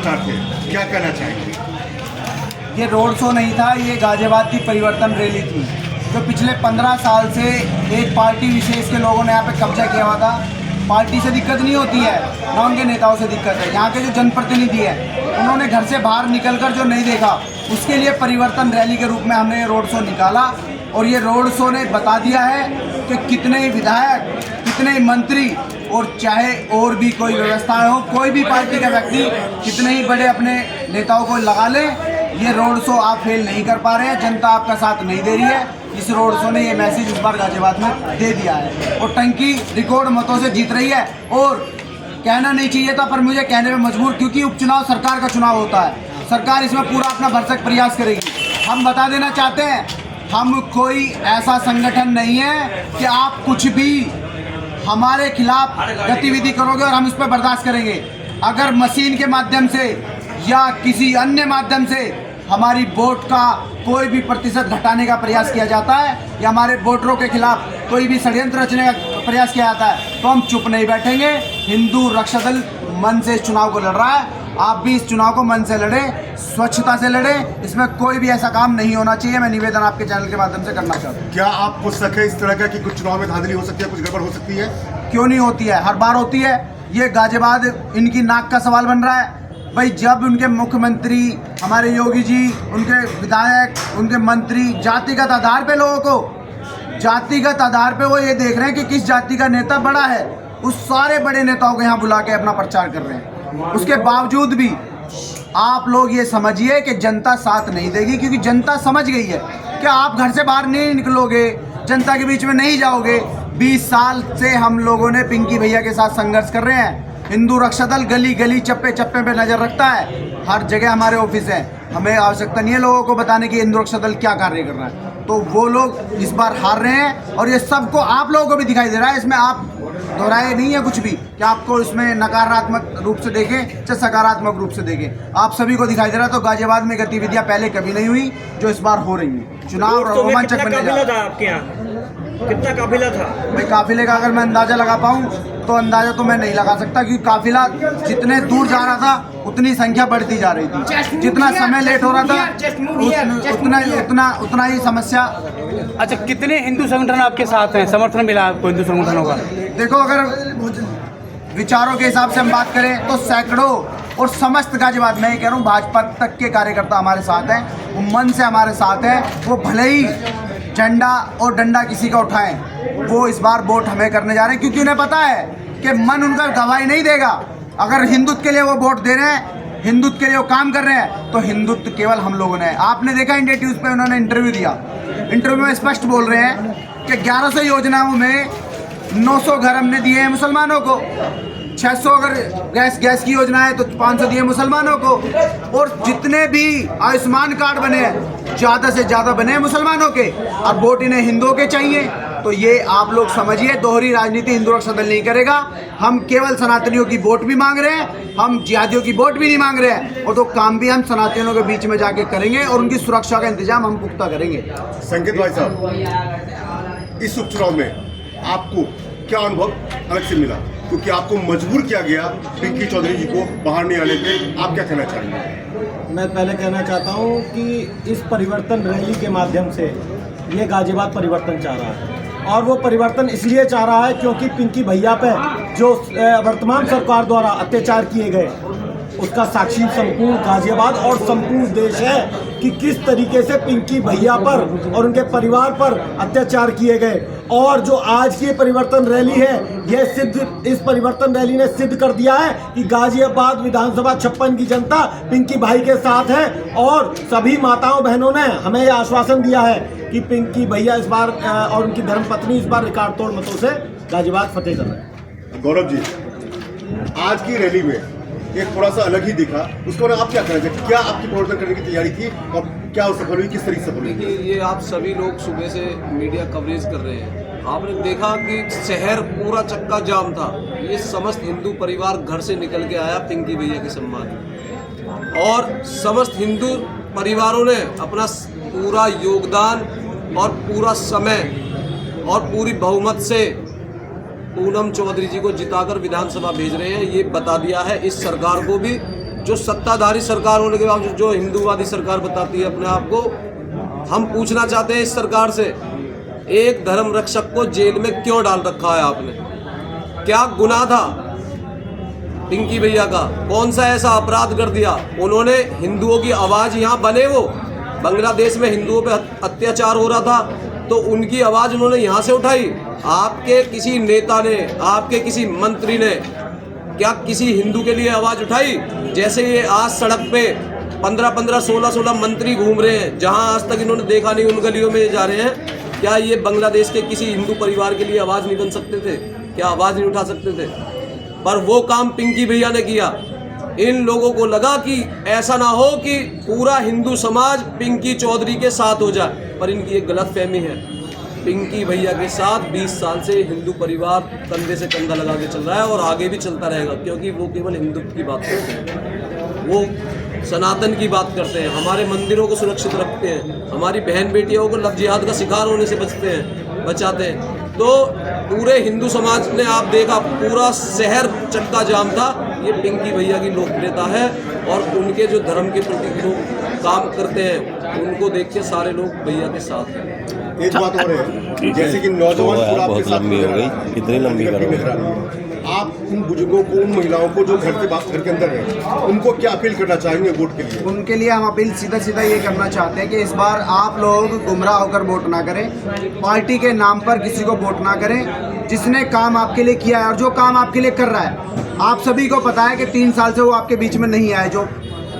प्रचार थे, क्या कहना चाहेंगे? ये रोड शो नहीं था, ये गाजियाबाद की परिवर्तन रैली थी जो पिछले 15 साल से एक पार्टी विशेष के लोगों ने यहाँ पे कब्जा किया हुआ था। पार्टी से दिक्कत नहीं होती है, ना उनके नेताओं से दिक्कत है। यहाँ के जो जनप्रतिनिधि हैं उन्होंने घर से बाहर निकलकर जो नहीं देखा, उसके लिए परिवर्तन रैली के रूप में हमने ये रोड शो निकाला। और ये रोड शो ने बता दिया है कि कितने ही विधायक, कितने ही मंत्री और चाहे और भी कोई व्यवस्थाएं हो, कोई भी पार्टी का व्यक्ति कितने ही बड़े अपने नेताओं को लगा ले, ये रोड शो आप फेल नहीं कर पा रहे हैं। जनता आपका साथ नहीं दे रही है। इस रोड शो ने ये मैसेज इस बार गाजियाबाद में दे दिया है और टंकी रिकॉर्ड मतों से जीत रही है। और कहना नहीं चाहिए था पर मुझे कहने में मजबूर, क्योंकि उपचुनाव सरकार का चुनाव होता है, सरकार इसमें पूरा अपना भरसक प्रयास करेगी। हम बता देना चाहते हैं, हम कोई ऐसा संगठन नहीं है कि आप कुछ भी हमारे खिलाफ गतिविधि करोगे और हम इस पर बर्दाश्त करेंगे। अगर मशीन के माध्यम से या किसी अन्य माध्यम से हमारी वोट का कोई भी प्रतिशत घटाने का प्रयास किया जाता है या हमारे वोटरों के खिलाफ कोई भी षड्यंत्र रचने का प्रयास किया जाता है तो हम चुप नहीं बैठेंगे। हिंदू रक्षा दल मन से इस चुनाव को लड़ रहा है। आप भी इस चुनाव को मन से लड़े, स्वच्छता से लड़े, इसमें कोई भी ऐसा काम नहीं होना चाहिए। मैं निवेदन आपके चैनल के माध्यम से करना चाहता हूँ। क्या आपको शक है इस तरह का कि कुछ चुनाव में धांधली हो सकती है, कुछ गड़बड़ हो सकती है? क्यों नहीं होती है, हर बार होती है। ये गाजियाबाद इनकी नाक का सवाल बन रहा है। भाई जब उनके मुख्यमंत्री हमारे योगी जी, उनके विधायक, उनके मंत्री जातिगत आधार पे लोगों को, जातिगत आधार पे वो ये देख रहे हैं कि किस जाति का नेता बड़ा है, उस सारे बड़े नेताओं को यहाँ बुला के अपना प्रचार कर रहे हैं। उसके बावजूद भी आप लोग ये समझिए कि जनता साथ नहीं देगी, क्योंकि जनता समझ गई है कि आप घर से बाहर नहीं निकलोगे, जनता के बीच में नहीं जाओगे। 20 साल से हम लोगों ने पिंकी भैया के साथ संघर्ष कर रहे हैं। हिंदू रक्षा दल गली गली चप्पे चप्पे पे नजर रखता है, हर जगह हमारे ऑफिस है। हमें आवश्यकता नहीं है लोगों को बताने की हिंदू रक्षा दल क्या कार्य कर रहा है। तो वो लोग इस बार हार रहे हैं और ये सबको आप लोगों को भी दिखाई दे रहा है। इसमें आप दोहराए नहीं है कुछ भी कि आपको इसमें नकारात्मक रूप से देखें चाहे सकारात्मक रूप से देखें, आप सभी को दिखाई दे रहा है। तो गाजियाबाद में गतिविधियां पहले कभी नहीं हुई जो इस बार हो रही हैं। चुनाव रोमांचक बनने जा रहा है। आपके यहाँ कितना काफिला था? भाई काफिले का अगर मैं अंदाजा लगा पाऊँ तो अंदाजा तो मैं नहीं लगा सकता, क्योंकि काफिला जितने दूर जा रहा था उतनी संख्या बढ़ती जा रही थी, जितना समय लेट हो रहा था उतना ही समस्या। अच्छा, कितने हिंदू संगठन आपके साथ हैं, समर्थन मिला आपको हिंदू संगठनों का? देखो, अगर विचारों के हिसाब से हम बात करें तो सैकड़ों और समस्त गाजियाबाद, मैं ये कह रहा हूँ भाजपा तक के कार्यकर्ता हमारे साथ हैं, वो मन से हमारे साथ हैं। वो भले ही झंडा और डंडा किसी का उठाएं, वो इस बार वोट हमें करने जा रहे हैं, क्योंकि उन्हें पता है कि मन उनका गवाही नहीं देगा। अगर हिंदुत्व के लिए वो वोट दे रहे हैं, हिंदुत्व के लिए वो काम कर रहे हैं, तो हिंदुत्व केवल हम लोगों ने। आपने देखा इंडिया न्यूज़ पे उन्होंने इंटरव्यू दिया, इंटरव्यू में स्पष्ट बोल रहे हैं कि 1100 योजनाओं में 900 घर हमने दिए हैं मुसलमानों को, 600 अगर गैस की योजना है तो 500 दिए मुसलमानों को, और जितने भी आयुष्मान कार्ड बने हैं ज़्यादा से ज़्यादा बने हैं मुसलमानों के, और वोट इन्हें हिंदुओं के चाहिए। तो ये आप लोग समझिए, दोहरी राजनीति हिंदू रक्षा दल नहीं करेगा। हम केवल सनातनियों की वोट भी मांग रहे हैं, हम जिहादियों की वोट भी नहीं मांग रहे हैं, और तो काम भी हम सनातनियों के बीच में जाके करेंगे और उनकी सुरक्षा का इंतजाम हम पुख्ता करेंगे। संकेत भाई साहब, इस उपचुनाव में आपको क्या अनुभव अलग से मिला, क्योंकि आपको मजबूर किया गया पिंकी चौधरी जी को बाहर नहीं आने पे, आप क्या कहना चाहेंगे? मैं पहले कहना चाहता हूँ कि इस परिवर्तन रैली के माध्यम से ये गाजियाबाद परिवर्तन चाह रहा है, और वो परिवर्तन इसलिए चाह रहा है क्योंकि पिंकी भैया पे जो वर्तमान सरकार द्वारा अत्याचार किए गए उसका साक्षी संपूर्ण गाजियाबाद और संपूर्ण देश है कि किस तरीके से पिंकी भैया पर और उनके परिवार पर अत्याचार किए गए। और जो आज की परिवर्तन रैली है, यह इस परिवर्तन रैली ने सिद्ध कर दिया है कि गाजियाबाद विधानसभा 56 की जनता पिंकी भाई के साथ है, और सभी माताओं बहनों ने हमें यह आश्वासन दिया है कि पिंकी भैया इस बार और उनकी धर्मपत्नी इस बार रिकॉर्ड तोड़ मतों से गाजियाबाद फतेह कर रहे हैं। गौरव जी, आज की रैली में एक थोड़ा सा अलग ही दिखा, उसको आप क्या कहना चाहिए? क्या आपकी प्रवर्तन करने की तैयारी थी और क्या वो सफल हुई, किस तरीके से सफल हुई? देखिए, ये आप सभी लोग सुबह से मीडिया कवरेज कर रहे हैं, आपने देखा कि शहर पूरा चक्का जाम था। ये समस्त हिंदू परिवार घर से निकल के आया पिंकी भैया के सम्मान में, और समस्त हिंदू परिवारों ने अपना पूरा योगदान और पूरा समय और पूरी बहुमत से पूनम चौधरी जी को जिताकर विधानसभा भेज रहे हैं। ये बता दिया है इस सरकार को भी जो सत्ताधारी सरकार होने के बावजूद जो हिंदूवादी सरकार बताती है अपने आप को, हम पूछना चाहते हैं इस सरकार से, एक धर्म रक्षक को जेल में क्यों डाल रखा है आपने? क्या गुनाह था पिंकी भैया का? कौन सा ऐसा अपराध कर दिया? उन्होंने हिंदुओं की आवाज़ यहाँ बने, वो बांग्लादेश में हिंदुओं पे अत्याचार हो रहा था तो उनकी आवाज़ उन्होंने यहाँ से उठाई। आपके किसी नेता ने, आपके किसी मंत्री ने क्या किसी हिंदू के लिए आवाज़ उठाई? जैसे ये आज सड़क पे 15-15, 16-16 मंत्री घूम रहे हैं, जहाँ आज तक इन्होंने देखा नहीं, उन गलियों में जा रहे हैं। क्या ये बांग्लादेश के किसी हिंदू परिवार के लिए आवाज़ नहीं बन सकते थे? क्या आवाज़ नहीं उठा सकते थे? पर वो काम पिंकी भैया ने किया। इन लोगों को लगा कि ऐसा ना हो कि पूरा हिंदू समाज पिंकी चौधरी के साथ हो जाए, पर इनकी एक गलतफहमी है। पिंकी भैया के साथ 20 साल से हिंदू परिवार कंधे से कंधा लगा के चल रहा है और आगे भी चलता रहेगा, क्योंकि वो केवल हिंदुत्व की बात करते हैं, वो सनातन की बात करते हैं, हमारे मंदिरों को सुरक्षित रखते हैं, हमारी बहन बेटियों को लव जिहाद का शिकार होने से बचाते हैं। तो पूरे हिंदू समाज ने, आप देखा, पूरा शहर चक्का जाम था। ये पिंकी भैया की लोकप्रियता है और उनके जो धर्म के प्रति लोग काम करते हैं उनको देख के सारे लोग भैया के साथ हैं। एक बात और है, जैसे कि नौजवान पूरा आपके साथ लंबी हो गई, कितनी लंबी करोगे? आप उन बुजुर्गों को, उन महिलाओं को जो घर के अंदर है, उनको क्या अपील करना चाहेंगे वोट के लिए? उनके लिए हम अपील सीधा सीधा ये करना चाहते हैं कि इस बार आप लोग गुमराह होकर वोट ना करें, पार्टी के नाम पर किसी को वोट ना करें। जिसने काम आपके लिए किया है और जो काम आपके लिए कर रहा है, आप सभी को पता है कि 3 साल से वो आपके बीच में नहीं आए, जो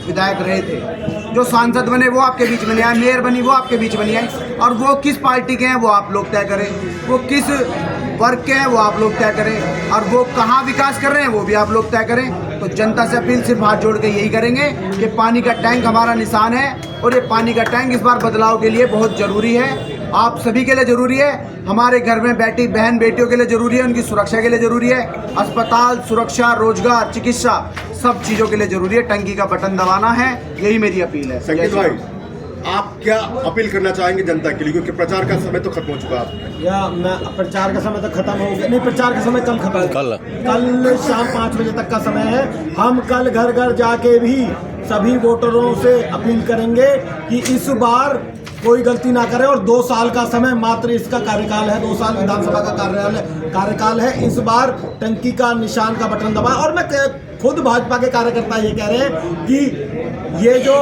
विधायक रहे थे, जो सांसद बने वो आपके बीच में नहीं आए, मेयर बनी वो आपके बीच में नहीं आई, और वो किस पार्टी के हैं वो आप लोग तय करें, वो किस वर्ग के हैं वो आप लोग तय करें, और वो कहाँ विकास कर रहे हैं वो भी आप लोग तय करें। तो जनता से अपील सिर्फ हाथ जोड़ के यही करेंगे कि पानी का टैंक हमारा निशान है और ये पानी का टैंक इस बार बदलाव के लिए बहुत ज़रूरी है, आप सभी के लिए ज़रूरी है, हमारे घर में बैठी बहन बेटियों के लिए ज़रूरी है, उनकी सुरक्षा के लिए ज़रूरी है, अस्पताल, सुरक्षा, रोजगार, चिकित्सा, सब चीज़ों के लिए ज़रूरी है। टंकी का बटन दबाना है, यही मेरी अपील है। संकेत भाई, आप क्या अपील करना चाहेंगे जनता के लिए, क्योंकि प्रचार का समय तो खत्म हो चुका है? या मैं प्रचार का समय तो खत्म हो गया, नहीं, प्रचार का समय कल खत्म, कल शाम 5 बजे तक का समय है। हम कल घर घर जाके भी सभी वोटरों से अपील करेंगे कि इस बार कोई गलती ना करे, और 2 साल का समय मात्र इसका कार्यकाल है, 2 साल विधानसभा का कार्यकाल है। इस बार टंकी का निशान का बटन दबाएं। और मैं खुद भाजपा के कार्यकर्ता ये कह रहे हैं कि ये जो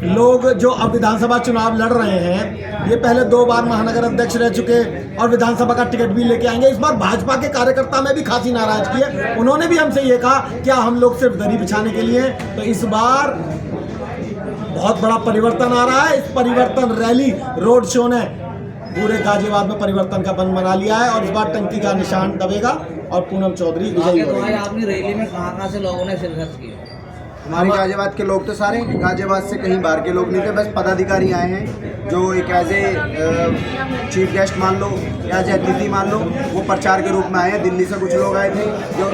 लोग जो अब विधानसभा चुनाव लड़ रहे हैं, ये पहले 2 बार महानगर अध्यक्ष रह चुके और विधानसभा का टिकट भी लेके आएंगे। इस बार भाजपा के कार्यकर्ता में भी खासी नाराजगी है। उन्होंने भी हमसे ये कहा क्या हम लोग सिर्फ दरी बिछाने के लिए? तो इस बार बहुत बड़ा परिवर्तन आ रहा है। इस परिवर्तन रैली, रोड शो ने पूरे गाजियाबाद में परिवर्तन का बंद बना लिया है और इस बार टंकी का निशान दबेगा और पूनम चौधरी विजयी होगी। आपकी रैली में कहाँ से लोगों ने शिरकत की? हमारे गाजियाबाद के लोग तो सारे गाजियाबाद से कहीं बाहर के लोग नहीं थे, बस पदाधिकारी आए हैं जो एक एज ए चीफ गेस्ट मान लो, एज ए अतिथि मान लो, वो प्रचार के रूप में आए हैं। दिल्ली से कुछ लोग आए थे। जो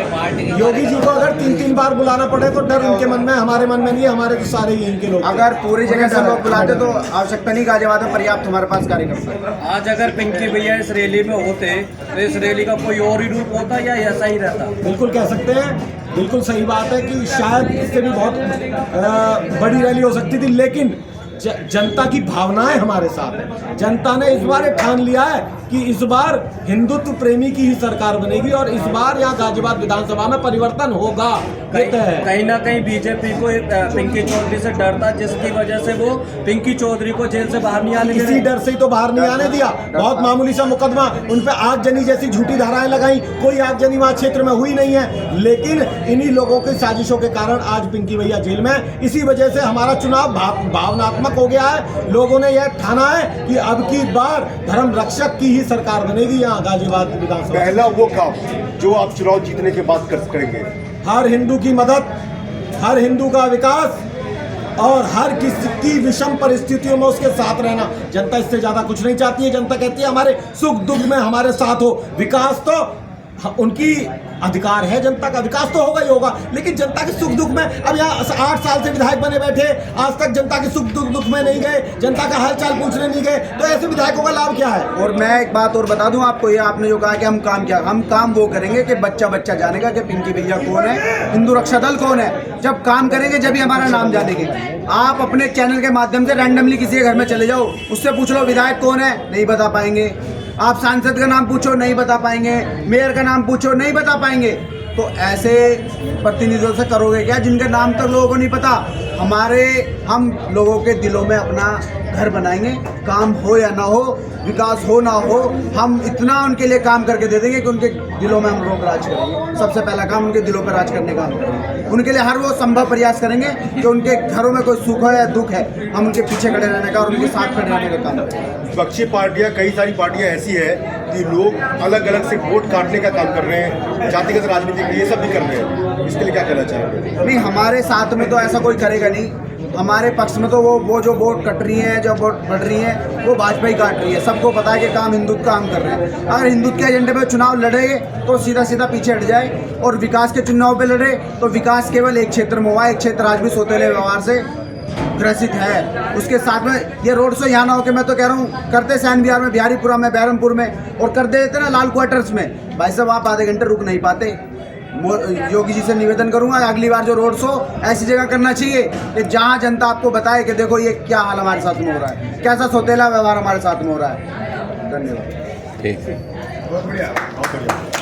योगी जी को अगर 3-3 बार बुलाना पड़े तो डर उनके मन में, हमारे मन में नहीं है। हमारे तो सारे यहीं के लोग, अगर पूरी जगह से लोग बुलाते तो आवश्यकता नहीं, गाजियाबाद में पर्याप्त हमारे पास कार्यकर्ता। आज अगर पिंकी भैया इस रैली में होते तो इस रैली का कोई और ही रूप होता या ऐसा ही रहता? बिल्कुल कह सकते हैं, बिल्कुल सही बात है कि शायद इससे भी बहुत बड़ी रैली हो सकती थी, लेकिन जनता की भावनाएं हमारे साथ है। जनता ने इस बार ये ठान लिया है कि इस बार हिंदुत्व प्रेमी की ही सरकार बनेगी और इस बार यहाँ गाजियाबाद विधानसभा में परिवर्तन होगा। कहीं ना कहीं बीजेपी को पिंकी चौधरी से डर था, जिसकी वजह से वो पिंकी चौधरी को जेल से बाहर नहीं आने दिया। इसी डर से ही तो बाहर नहीं आने दिया। बहुत मामूली सा मुकदमा, उन पे आगजनी जैसी झूठी धाराएं लगाई, कोई आगजनी वहाँ क्षेत्र में हुई नहीं है, लेकिन इन्हीं लोगों की साजिशों के कारण आज पिंकी भैया जेल में। इसी वजह से हमारा चुनाव भावनात्मक हो गया है। लोगों ने यह ठाना है कि अब की बार धर्म रक्षक की ही सरकार बनेगी यहाँ गाजियाबाद विधानसभा। पहला वो काम जो आप चुनाव जीतने के बाद करेंगे, हर हिंदू की मदद, हर हिंदू का विकास और हर किसी की विषम परिस्थितियों में उसके साथ रहना। जनता इससे ज्यादा कुछ नहीं चाहती है। जनता कहती है हमारे सुख दुख में हमारे साथ हो। विकास तो उनकी अधिकार है, जनता का विकास तो होगा ही होगा, लेकिन जनता के सुख दुख में अब यहाँ 8 साल से विधायक बने बैठे, आज तक जनता के सुख दुख में नहीं गए, जनता का हालचाल पूछने नहीं गए, तो ऐसे विधायकों का लाभ क्या है? और मैं एक बात और बता दूं आपको, ये आपने जो कहा कि हम काम क्या, हम काम वो करेंगे कि बच्चा बच्चा जानेगा कि पिंकी भैया कौन है, हिंदू रक्षा दल कौन है। जब काम करेंगे जब ही हमारा नाम जानेंगे। आप अपने चैनल के माध्यम से रैंडमली किसी के घर में चले जाओ, उससे पूछ लो विधायक कौन है, नहीं बता पाएंगे। आप सांसद का नाम पूछो, नहीं बता पाएंगे। मेयर का नाम पूछो, नहीं बता पाएंगे। तो ऐसे प्रतिनिधियों से करोगे क्या जिनके नाम तक लोगों को नहीं पता? हम लोगों के दिलों में अपना घर बनाएंगे, काम हो या ना हो, विकास हो ना हो, हम इतना उनके लिए काम करके दे देंगे कि उनके दिलों में हम लोग राज करेंगे। सबसे पहला काम उनके दिलों पर राज करने का हम करेंगे। उनके लिए हर वो संभव प्रयास करेंगे कि उनके घरों में कोई सुख हो या दुख है, हम उनके पीछे खड़े रहने का और उनके साथ खड़े रहने का काम करेंगे। विपक्षी पार्टियां, कई सारी पार्टियां ऐसी है कि लोग अलग अलग से वोट काटने का काम कर रहे हैं, जातिगत राजनीति के ये सब भी कर रहे हैं, इसके लिए क्या कहना चाहेंगे? नहीं, हमारे साथ में तो ऐसा कोई करेगा नहीं। हमारे पक्ष में तो वो जो वोट कट रही है, जो वोट बढ़ रही है, वो भाजपा ही काट रही है। सबको पता है कि काम हिंदुत्व का हम कर रहे हैं। अगर हिंदुत्व के एजेंडे पे चुनाव लड़ेंगे तो सीधा सीधा पीछे हट जाए, और विकास के चुनाव पे लड़े तो विकास केवल एक क्षेत्र में हुआ, एक क्षेत्र आज भी सौतेले व्यवहार से ग्रसित है। उसके साथ में ये रोड शो यहाँ ना हो के, मैं तो कह रहा हूँ करते सैन बिहार में, बिहारीपुरा में, बहरमपुर में, और कर देते ना लाल क्वार्टर्स में। भाई साहब आप आधे घंटे रुक नहीं पाते। योगी जी से निवेदन करूंगा अगली बार जो रोड शो ऐसी जगह करना चाहिए कि जहां जनता आपको बताए कि देखो ये क्या हाल हमारे साथ में हो रहा है, कैसा सौतेला व्यवहार हमारे साथ में हो रहा है। धन्यवाद। ठीक है। बहुत बढ़िया, बहुत बढ़िया।